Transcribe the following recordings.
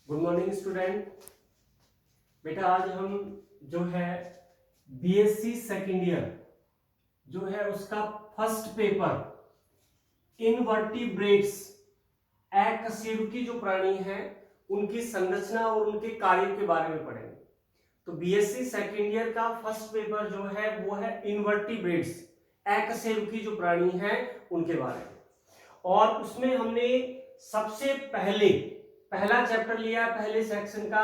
Good morning student. बेटा आज हम जो है बीएससी सेकेंड ईयर जो है उसका फर्स्ट पेपर इनवर्टिब्रेट्स अकशेरुकी जो प्राणी हैं उनकी संरचना और उनके कार्य के बारे में पढ़ेंगे। तो बीएससी सेकेंड ईयर का फर्स्ट पेपर जो है वो है इनवर्टिब्रेट्स अकशेरुकी जो प्राणी हैं उनके बारे में, और उसमें हमने सबसे पहला चैप्टर लिया पहले सेक्शन का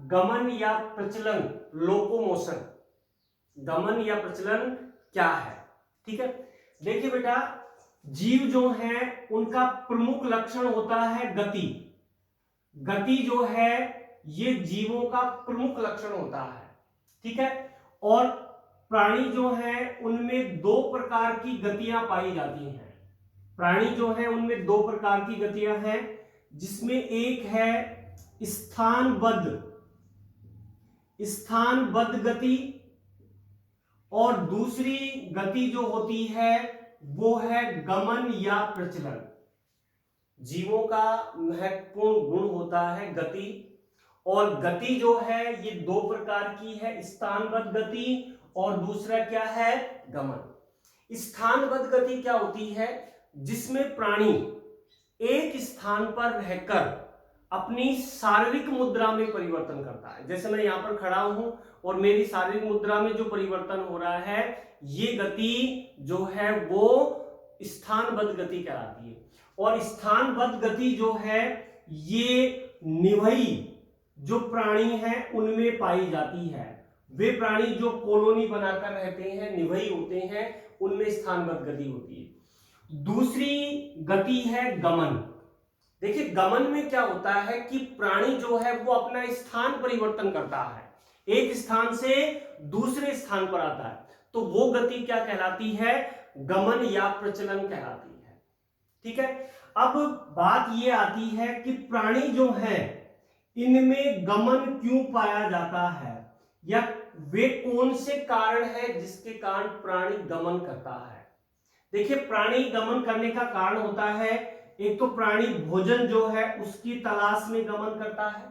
गमन या प्रचलन, लोकोमोशन। गमन या प्रचलन क्या है, ठीक है। देखिए बेटा, जीव जो हैं उनका प्रमुख लक्षण होता है गति। गति जो है ये जीवों का प्रमुख लक्षण होता है, ठीक है। और प्राणी जो हैं उनमें दो प्रकार की गतियां पाई जाती हैं। प्राणी जो है उनमें दो प्रकार की गतियां हैं, जिसमें एक है स्थानबद्ध गति, और दूसरी गति जो होती है वो है गमन या प्रचलन। जीवों का महत्वपूर्ण गुण होता है गति, और गति जो है ये दो प्रकार की है, स्थानबद्ध गति और दूसरा क्या है, गमन। स्थानबद्ध गति क्या होती है, जिसमें प्राणी एक स्थान पर रहकर अपनी शारीरिक मुद्रा में परिवर्तन करता है। जैसे मैं यहां पर खड़ा हूं और मेरी शारीरिक मुद्रा में जो परिवर्तन हो रहा है ये गति जो है वो स्थानबद्ध गति कहलाती है। और स्थानबद्ध गति जो है ये निभई जो प्राणी हैं उनमें पाई जाती है। वे प्राणी जो कॉलोनी बनाकर रहते हैं, निभई होते हैं, उनमें स्थानबद्ध गति होती है। दूसरी गति है गमन। देखिए, गमन में क्या होता है कि प्राणी जो है वो अपना स्थान परिवर्तन करता है, एक स्थान से दूसरे स्थान पर आता है, तो वो गति क्या कहलाती है, गमन या प्रचलन कहलाती है, ठीक है। अब बात ये आती है कि प्राणी जो है इनमें गमन क्यों पाया जाता है, या वे कौन से कारण है जिसके कारण प्राणी गमन करता है। देखिए, प्राणी गमन करने का कारण होता है, एक तो प्राणी भोजन जो है उसकी तलाश में गमन करता है,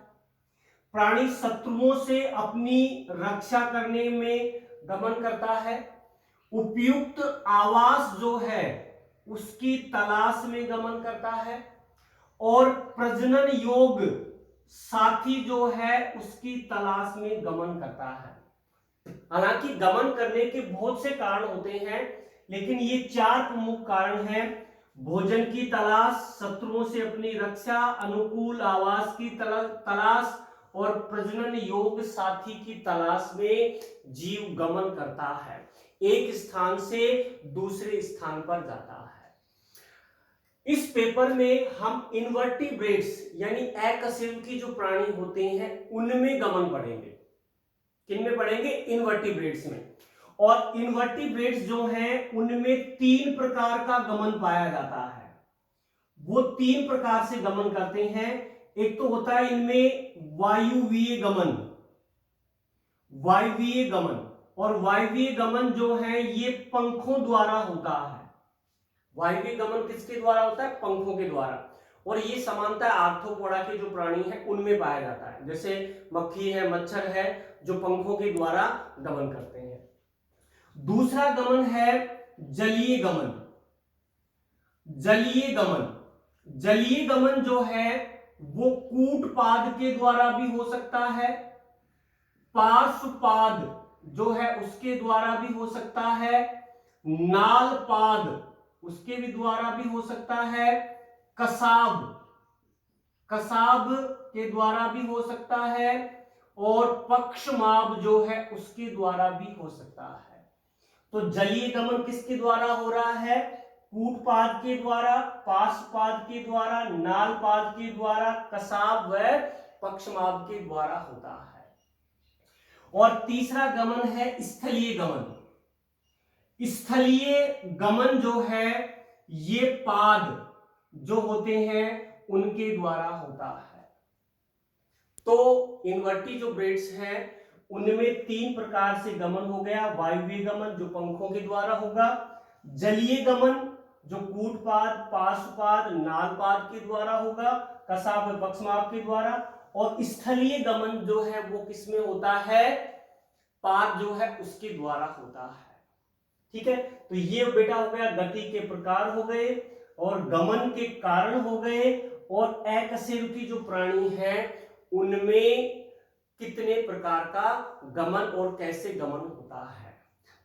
प्राणी शत्रुओं से अपनी रक्षा करने में गमन करता है, उपयुक्त आवास जो है उसकी तलाश में गमन करता है, और प्रजनन योग साथी जो है उसकी तलाश में गमन करता है। हालांकि गमन करने के बहुत से कारण होते हैं, लेकिन ये चार प्रमुख कारण हैं: भोजन की तलाश, शत्रुओं से अपनी रक्षा, अनुकूल आवास की तलाश, और प्रजनन योग साथी की तलाश में जीव गमन करता है, एक स्थान से दूसरे स्थान पर जाता है। इस पेपर में हम इनवर्टिब्रेट्स यानी अकशेरुकी जो प्राणी होते हैं उनमें गमन पढ़ेंगे। किन में पढ़ेंगे, इनवर्टिब्रेट्स में। और इनवर्टिब्रेट्स जो हैं उनमें तीन प्रकार का गमन पाया जाता है। वो तीन प्रकार से गमन करते हैं। एक तो होता है इनमें वायुवीय गमन, और वायुवीय गमन जो है ये पंखों द्वारा होता है। वायुवीय गमन किसके द्वारा होता है, पंखों के द्वारा। और ये समानता आर्थ्रोपोडा के जो प्राणी है उनमें पाया जाता है, जैसे मक्खी है, मच्छर है, जो पंखों के द्वारा गमन करते हैं। दूसरा गमन है जलीय गमन। जलीय गमन जो है वो कूटपाद के द्वारा भी हो सकता है, पार्श्वपाद जो है उसके द्वारा भी हो सकता है, नालपाद उसके भी द्वारा भी हो सकता है, कसाब के द्वारा भी हो सकता है, और पक्षमाभ जो है उसके द्वारा भी हो सकता है। तो जलीय गमन किसके द्वारा हो रहा है, कूटपाद के द्वारा, पार्श्वपाद के द्वारा, नालपाद के द्वारा, कसाब व पक्षमाभ के द्वारा होता है। और तीसरा गमन है स्थलीय गमन। स्थलीय गमन जो है ये पाद जो होते हैं उनके द्वारा होता है। तो इनवर्टी जो ब्रेड्स हैं उनमें तीन प्रकार से गमन हो गया: वायुवीय गमन जो पंखों के द्वारा होगा, जलीय गमन जो कूटपाद, पार्श्वपाद, नालपाद के द्वारा होगा, कसाब पक्षमाभ के द्वारा, और स्थलीय गमन जो है वो किसमें होता है, पाद जो है उसके द्वारा होता है। ठीक है, तो ये बेटा हो गया गति के प्रकार हो गए और गमन के कारण हो गए, और एकशेरुकी जो प्राणी है उनमें कितने प्रकार का गमन और कैसे गमन होता है।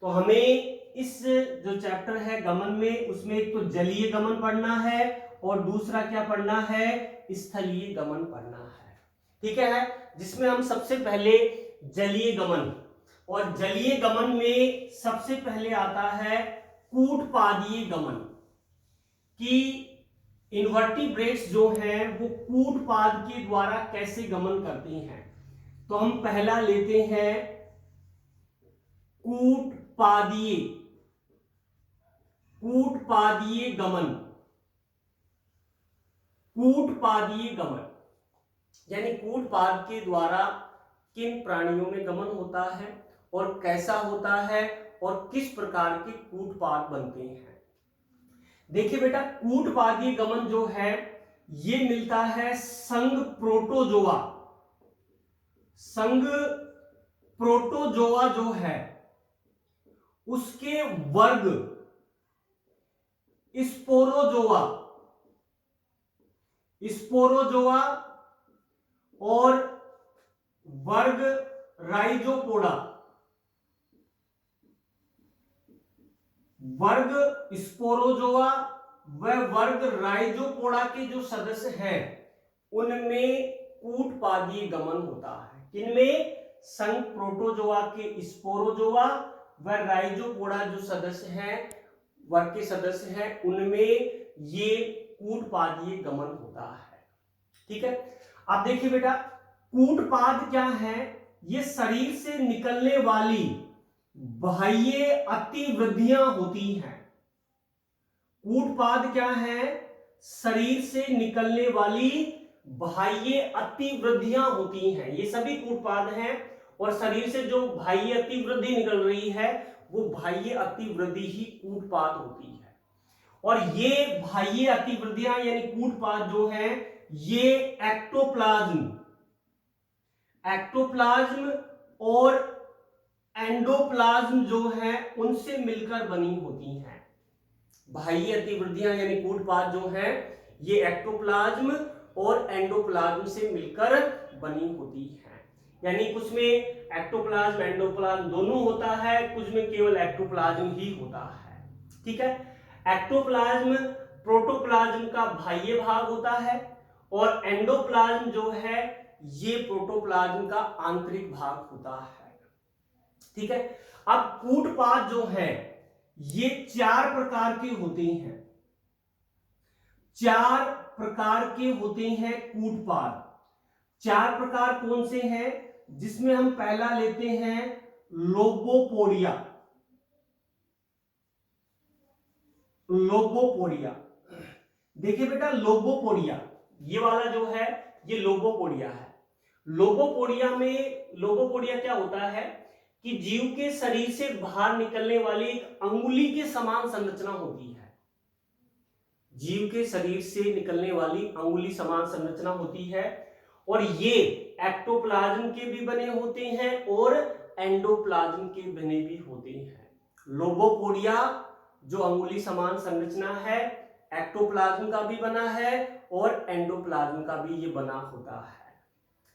तो हमें इस जो चैप्टर है गमन में, उसमें एक तो जलीय गमन पढ़ना है और दूसरा क्या पढ़ना है, स्थलीय गमन पढ़ना है। ठीक है, जिसमें हम सबसे पहले जलीय गमन, और जलीय गमन में सबसे पहले आता है कूटपादीय गमन, कि इन्वर्टिब्रेट्स जो हैं वो कूटपाद के द्वारा कैसे गमन करती हैं। तो हम पहला लेते हैं कूटपादीय गमन। कूटपादीय गमन यानी कूटपाद के द्वारा किन प्राणियों में गमन होता है और कैसा होता है और किस प्रकार के कूटपाद बनते हैं। देखिए बेटा, कूटपादीय गमन जो है ये मिलता है संघ प्रोटोजोआ। संघ प्रोटोजोआ जो है उसके वर्ग स्पोरोजोआ और वर्ग राइजोपोडा, वर्ग स्पोरोजोआ व वर्ग राइजोपोडा के जो सदस्य हैं उनमें कूटपादीय गमन होता है। किनमें, संघ प्रोटोजोआ के स्पोरोजोआ व राइजोपोडा जो सदस्य हैं, वर्ग के सदस्य हैं, उनमें ये कूटपादीय गमन होता है। ठीक है, अब देखिए बेटा, कूटपाद क्या है, ये शरीर से निकलने वाली बाह्य अतिवृद्धियां होती हैं। कूटपाद क्या है, शरीर से निकलने वाली बाह्य अतिवृद्धियां होती हैं। ये सभी कूटपाद हैं, और शरीर से जो बाह्य अतिवृद्धि निकल रही है वो बाह्य अतिवृद्धि ही कूटपाद होती है। और ये बाह्य अतिवृद्धियां यानी कूटपाद जो है ये एक्टोप्लाज्म और एंडोप्लाज्म जो है उनसे मिलकर बनी होती हैं। बाह्य अतिवृद्धियां यानी कूटपाद जो है ये एक्टोप्लाज्म और एंडोप्लाज्म से मिलकर बनी होती है। यानी कुछ में एक्टोप्लाज्म एंडोप्लाज्म दोनों होता है, कुछ में केवल एक्टोप्लाज्म ही होता है। ठीक है, एक्टोप्लाज्म प्रोटोप्लाज्म का बाह्य भाग होता है और एंडोप्लाज्म जो है ये प्रोटोप्लाज्म का आंतरिक भाग होता है। ठीक है, अब कूटपाद जो है ये 4 प्रकार के होते हैं। 4 प्रकार के होते हैं कूटपाद। 4 प्रकार कौन से हैं, जिसमें हम पहला लेते हैं लोबोपोडिया। देखिए बेटा, लोबोपोडिया ये वाला जो है ये लोबोपोडिया है। लोबोपोडिया क्या होता है कि जीव के शरीर से बाहर निकलने वाली एक अंगुली के समान संरचना होती है। जीव के शरीर से निकलने वाली अंगुली समान संरचना होती है, और ये एक्टोप्लाज्म के भी बने होते हैं और एंडोप्लाज्म के बने भी होते हैं। लोबोपोडिया जो अंगुली समान संरचना है, एक्टोप्लाज्म का भी बना है और एंडोप्लाज्म का भी ये बना होता है।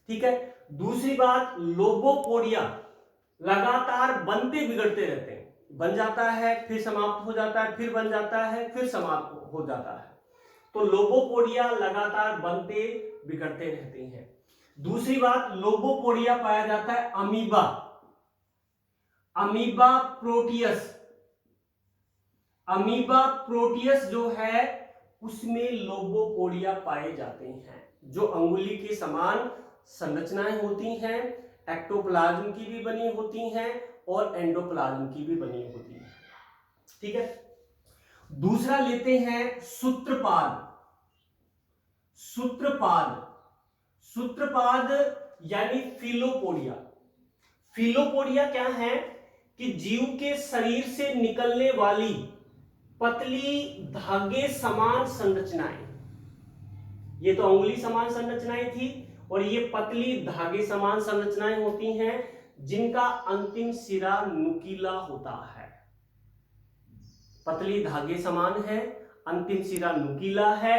ठीक है, दूसरी बात, लोबोपोडिया लगातार बनते बिगड़ते रहते हैं। बन जाता है फिर समाप्त हो जाता है, फिर बन जाता है फिर समाप्त हो जाता है। तो लोबोपोडिया लगातार बनते बिगड़ते रहते हैं। दूसरी बात, लोबोपोडिया पाया जाता है अमीबा प्रोटियस जो है उसमें लोबोपोडिया पाए जाते हैं, जो अंगुली के समान संरचनाएं होती हैं, एक्टोप्लाज्म की भी बनी होती हैं और एंडोप्लाज्म की भी बनी होती हैं। ठीक है, दूसरा लेते हैं सूत्रपाद यानी फिलोपोडिया क्या है कि जीव के शरीर से निकलने वाली पतली धागे समान संरचनाएं, ये तो अंगुली समान संरचनाएं थी, और ये पतली धागे समान संरचनाएं होती हैं जिनका अंतिम सिरा नुकीला होता है। पतली धागे समान है, अंतिम सिरा नुकीला है,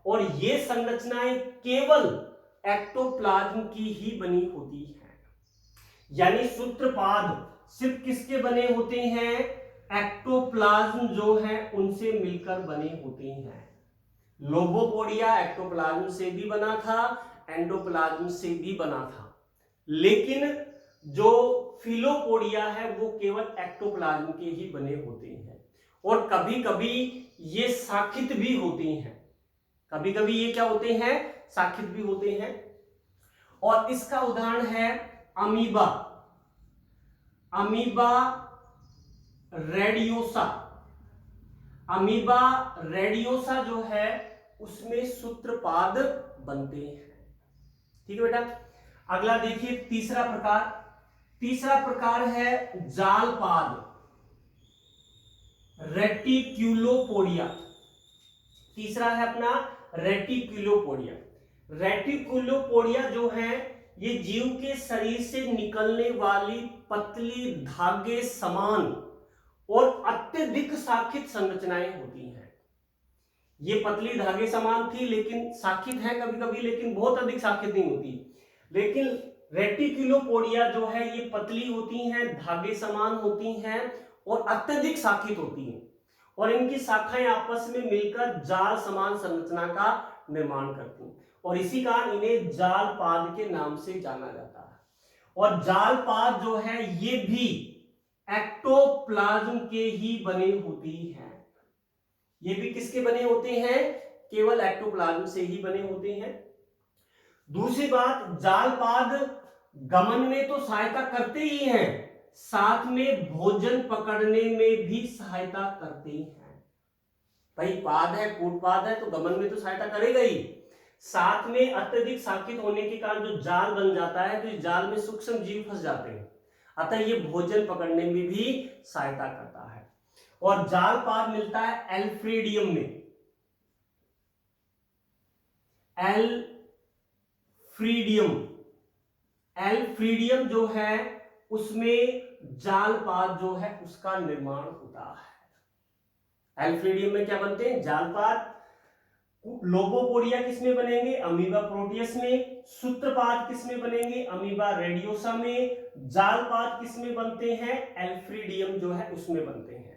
और ये संरचनाएं केवल एक्टोप्लाज्म की ही बनी होती हैं। यानी सूत्रपाद सिर्फ किसके बने होते हैं? एक्टोप्लाज्म जो है उनसे मिलकर बने होते हैं। लोबोपोडिया एक्टोप्लाज्म से भी बना था, एंडोप्लाज्म से भी बना था, लेकिन जो फिलोपोडिया है वो केवल एक्टोप्लाज्म के ही बने होते हैं। और कभी कभी ये शाखित भी होती हैं, कभी कभी ये क्या होते हैं? शाखित भी होते हैं। और इसका उदाहरण है अमीबा, अमीबा रेडियोसा। अमीबा रेडियोसा जो है उसमें सूत्रपाद बनते हैं। ठीक है बेटा। अगला देखिए तीसरा प्रकार, तीसरा प्रकार है जालपाद, रेटिक्युलोपोडिया। तीसरा है अपना रेटिक्युलोपोडिया। रेटिक्युलोपोडिया जो है ये जीव के शरीर से निकलने वाली पतली धागे समान और अत्यधिक शाखित संरचनाएं होती हैं। ये पतली धागे समान थी लेकिन शाखित है कभी कभी, लेकिन बहुत अधिक शाखित नहीं होती। लेकिन रेटिक्युलोपोडिया जो है ये पतली होती हैं, धागे समान होती हैं और अत्यधिक शाखित होती हैं, और इनकी शाखाएं आपस में मिलकर जाल समान संरचना का निर्माण करती हैं, और इसी कारण इन्हें जालपाद के नाम से जाना जाता है। और जालपाद जो है ये भी एक्टोप्लाज्म के ही बने होती हैं। ये भी किसके बने होते हैं? केवल एक्टोप्लाज्म से ही बने होते हैं। दूसरी बात, जालपाद गमन में तो सहायता करते ही हैं, साथ में भोजन पकड़ने में भी सहायता करते हैं। भाई पाद है, कूटपाद है, तो गमन में तो सहायता करेगा ही, साथ में अत्यधिक शाखित होने के कारण जो जाल बन जाता है तो इस जाल में सूक्ष्म जीव फंस जाते हैं, अतः ये भोजन पकड़ने में भी सहायता करता है। और जालपाद मिलता है एल्फ्रीडियम में। एल्फ्रीडियम जो है उसमें जालपाद जो है उसका निर्माण होता है। एल्फ्रीडियम में क्या बनते हैं? जालपाद। लोबोपोडिया किसमें बनेंगे? अमीबा प्रोटियस में। सूत्रपाद किसमें बनेंगे? अमीबा रेडियोसा में। जालपाद किसमें बनते हैं? एल्फ्रीडियम जो है उसमें बनते हैं।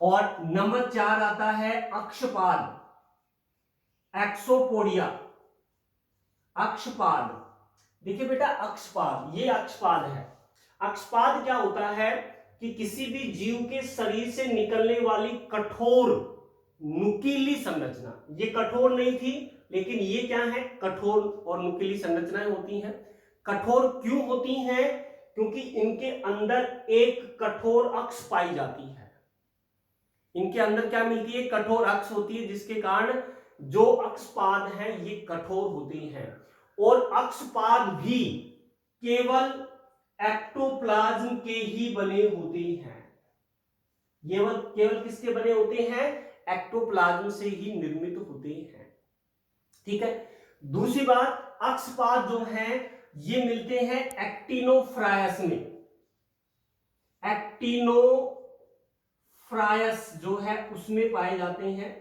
और नंबर 4 आता है अक्षपाद, एक्सोपोडिया। अक्षपाद, देखिए बेटा अक्षपाद, ये अक्षपाद है। अक्षपाद क्या होता है कि किसी भी जीव के शरीर से निकलने वाली कठोर नुकीली संरचना, ये कठोर नहीं थी लेकिन ये क्या है? कठोर और नुकीली संरचनाएं होती हैं। कठोर क्यों होती हैं? क्योंकि इनके अंदर एक कठोर अक्ष पाई जाती है। इनके अंदर क्या मिलती है? कठोर अक्ष होती है, जिसके कारण जो अक्षपाद हैं ये कठोर होती हैं। और अक्षपाद भी केवल एक्टोप्लाज्म के ही बने होते हैं। केवल किसके बने होते हैं? एक्टोप्लाज्म से ही निर्मित होते हैं। ठीक है। दूसरी बात, अक्षपाद जो है ये मिलते हैं एक्टिनोफ्रायस में। एक्टिनोफ्रायस जो है उसमें पाए जाते हैं।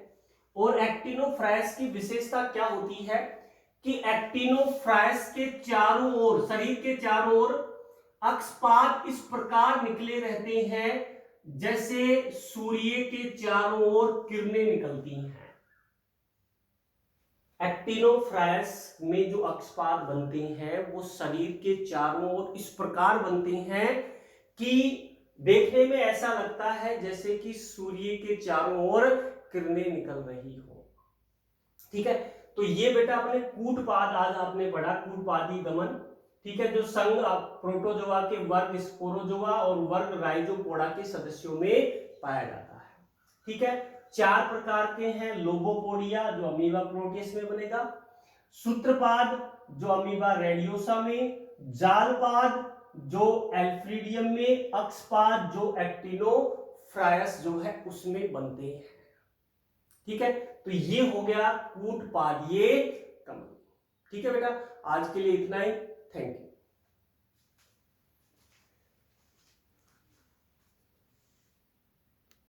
और एक्टिनोफ्रायस की विशेषता क्या होती है कि एक्टिनोफ्रायस के चारों ओर, शरीर के चारों ओर अक्षपाद इस प्रकार निकले रहते हैं जैसे सूर्य के चारों ओर किरणें निकलती हैं। एक्टिनोफ्रायस में जो अक्षपाद बनते हैं वो शरीर के चारों ओर इस प्रकार बनते हैं कि देखने में ऐसा लगता है जैसे कि सूर्य के चारों ओर किरणें निकल रही हो। ठीक है। तो ये बेटा अपने कूटपाद आज आपने पढ़ा, कूटपादी गमन। ठीक है। जो संघ प्रोटोजोआ के वर्ग स्पोरोजोआ और वर्ग राइजोपोडा के सदस्यों में पाया जाता है। ठीक है। 4 प्रकार के हैं। लोबोपोडिया जो अमीबा प्रोटियस में बनेगा, सूत्रपाद जो अमीबा रेडियोसा में, जालपाद जो एल्फ्रीडियम में, अक्षपाद जो एक्टिनोफ्रायस जो है उसमें बनते हैं। ठीक है। तो ये हो गया कूटपादीय गमन। ठीक है बेटा, आज के लिए इतना ही। Thank you.